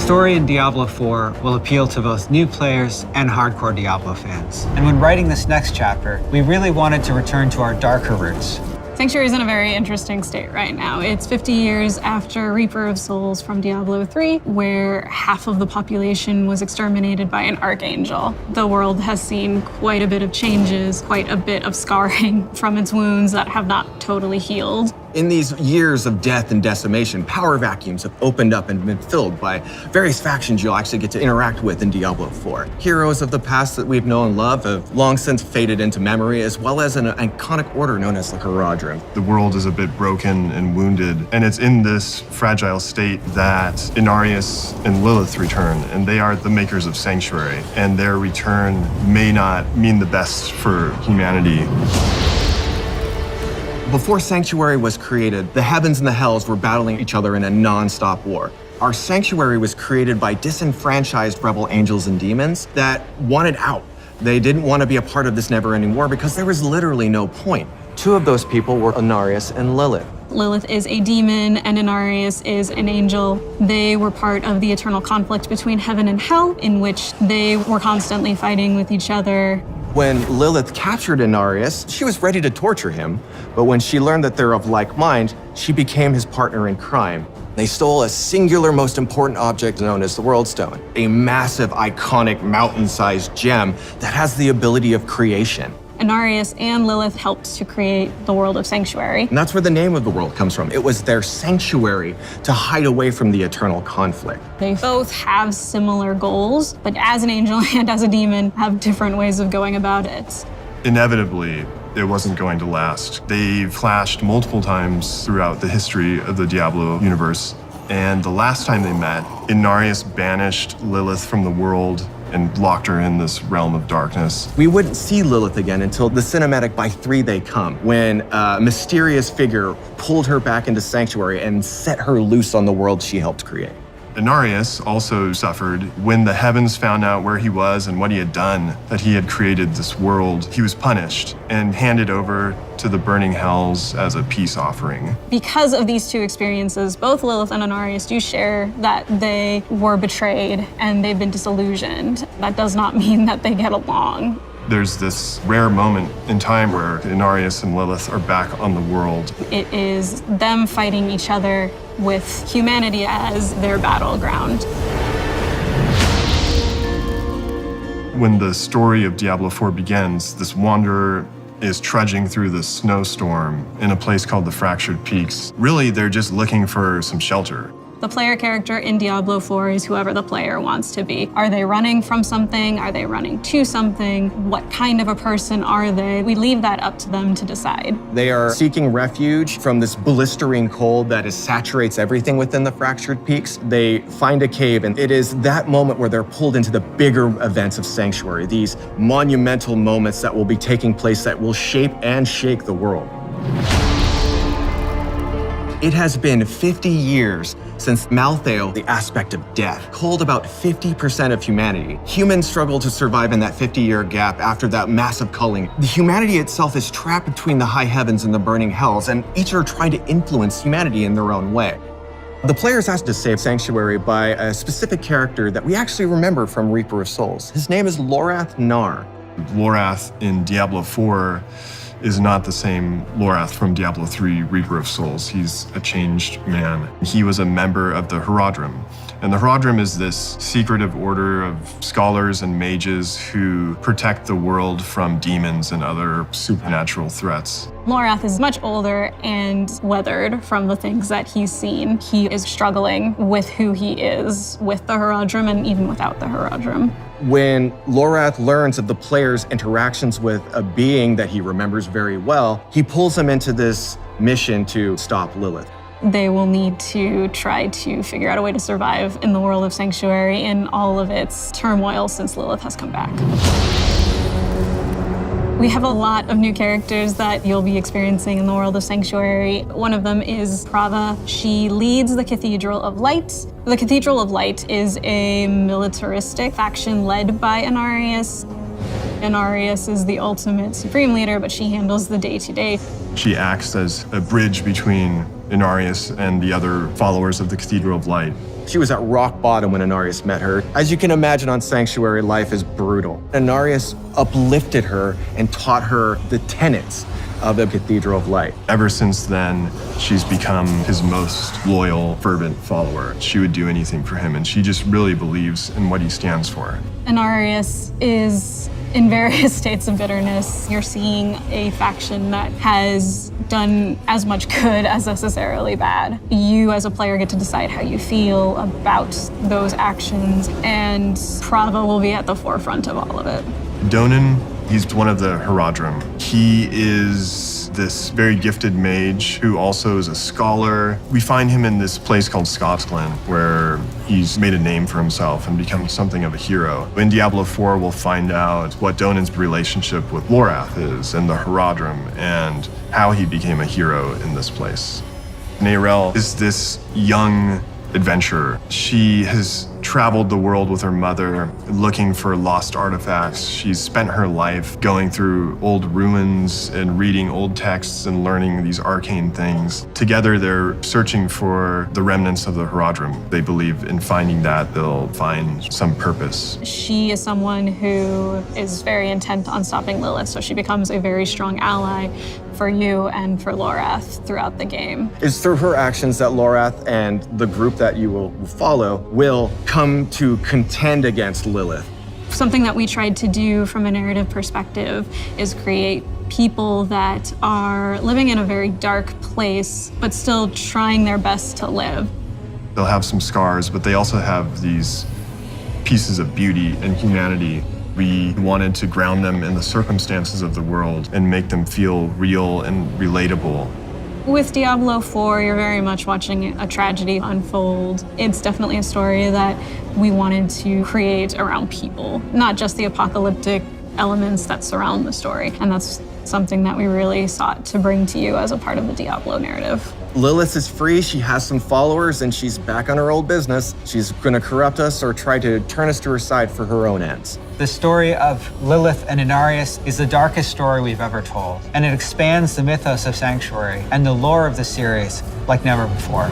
story in Diablo 4 will appeal to both new players and hardcore Diablo fans. And when writing this next chapter, we really wanted to return to our darker roots. Sanctuary is in a very interesting state right now. It's 50 years after Reaper of Souls from Diablo 3, where half of the population was exterminated by an archangel. The world has seen quite a bit of changes, quite a bit of scarring from its wounds that have not totally healed. In these years of death and decimation, power vacuums have opened up and been filled by various factions you'll actually get to interact with in Diablo 4. Heroes of the past that we've known and loved have long since faded into memory, as well as an iconic order known as the Haradrim. The world is a bit broken and wounded, and it's in this fragile state that Inarius and Lilith return, and they are the makers of Sanctuary, and their return may not mean the best for humanity. Before Sanctuary was created, the heavens and the hells were battling each other in a non-stop war. Our Sanctuary was created by disenfranchised rebel angels and demons that wanted out. They didn't want to be a part of this never-ending war because there was literally no point. Two of those people were Inarius and Lilith. Lilith is a demon and Inarius is an angel. They were part of the eternal conflict between heaven and hell, in which they were constantly fighting with each other. When Lilith captured Inarius, she was ready to torture him, but when she learned that they're of like mind, she became his partner in crime. They stole a singular, most important object known as the World Stone, a massive, iconic, mountain-sized gem that has the ability of creation. Inarius and Lilith helped to create the world of Sanctuary. And that's where the name of the world comes from. It was their sanctuary to hide away from the eternal conflict. They both have similar goals, but as an angel and as a demon, have different ways of going about it. Inevitably, it wasn't going to last. They've clashed multiple times throughout the history of the Diablo universe, and the last time they met, Inarius banished Lilith from the world and locked her in this realm of darkness. We wouldn't see Lilith again until the cinematic By 3 They Come, when a mysterious figure pulled her back into Sanctuary and set her loose on the world she helped create. Inarius also suffered when the heavens found out where he was and what he had done, that he had created this world. He was punished and handed over to the burning hells as a peace offering. Because of these two experiences, both Lilith and Inarius do share that they were betrayed and they've been disillusioned. That does not mean that they get along. There's this rare moment in time where Inarius and Lilith are back on the world. It is them fighting each other with humanity as their battleground. When the story of Diablo 4 begins, this wanderer is trudging through the snowstorm in a place called the Fractured Peaks. Really, they're just looking for some shelter. The player character in Diablo 4 is whoever the player wants to be. Are they running from something? Are they running to something? What kind of a person are they? We leave that up to them to decide. They are seeking refuge from this blistering cold that saturates everything within the Fractured Peaks. They find a cave, and it is that moment where they're pulled into the bigger events of Sanctuary, these monumental moments that will be taking place that will shape and shake the world. It has been 50 years since Malthael, the aspect of death, culled about 50% of humanity. Humans struggle to survive in that 50-year gap after that massive culling. The humanity itself is trapped between the high heavens and the burning hells, and each are trying to influence humanity in their own way. The player is asked to save Sanctuary by a specific character that we actually remember from Reaper of Souls. His name is Lorath Nar. Lorath in Diablo 4 is not the same Lorath from Diablo 3, Reaper of Souls. He's a changed man. He was a member of the Haradrim. And the Haradrim is this secretive order of scholars and mages who protect the world from demons and other supernatural threats. Lorath is much older and weathered from the things that he's seen. He is struggling with who he is with the Haradrim and even without the Haradrim. When Lorath learns of the player's interactions with a being that he remembers very well, he pulls him into this mission to stop Lilith. They will need to try to figure out a way to survive in the world of Sanctuary in all of its turmoil since Lilith has come back. We have a lot of new characters that you'll be experiencing in the world of Sanctuary. One of them is Prava. She leads the Cathedral of Light. The Cathedral of Light is a militaristic faction led by Inarius. Inarius is the ultimate supreme leader, but she handles the day-to-day. She acts as a bridge between Inarius and the other followers of the Cathedral of Light. She was at rock bottom when Inarius met her. As you can imagine, on Sanctuary, life is brutal. Inarius uplifted her and taught her the tenets of the Cathedral of Light. Ever since then, she's become his most loyal, fervent follower. She would do anything for him, and she just really believes in what he stands for. Inarius is in various states of bitterness. You're seeing a faction that has done as much good as necessarily bad. You as a player get to decide how you feel about those actions, and Prava will be at the forefront of all of it. Donan, he's one of the Herodrim. He is this very gifted mage who also is a scholar. We find him in this place called Scotsglen, where he's made a name for himself and become something of a hero. In Diablo 4, we'll find out what Donan's relationship with Lorath is and the Herodrim, and how he became a hero in this place. Neyrelle is this young adventurer. She has traveled the world with her mother, looking for lost artifacts. She's spent her life going through old ruins and reading old texts and learning these arcane things. Together, they're searching for the remnants of the Herodrim. They believe in finding that, they'll find some purpose. She is someone who is very intent on stopping Lilith, so she becomes a very strong ally for you and for Lorath throughout the game. It's through her actions that Lorath and the group that you will follow will come to contend against Lilith. Something that we tried to do from a narrative perspective is create people that are living in a very dark place, but still trying their best to live. They'll have some scars, but they also have these pieces of beauty and humanity. We wanted to ground them in the circumstances of the world and make them feel real and relatable. With Diablo 4, you're very much watching a tragedy unfold. It's definitely a story that we wanted to create around people, not just the apocalyptic elements that surround the story. And that's something that we really sought to bring to you as a part of the Diablo narrative. Lilith is free, she has some followers, and she's back on her old business. She's gonna corrupt us or try to turn us to her side for her own ends. The story of Lilith and Inarius is the darkest story we've ever told, and it expands the mythos of Sanctuary and the lore of the series like never before.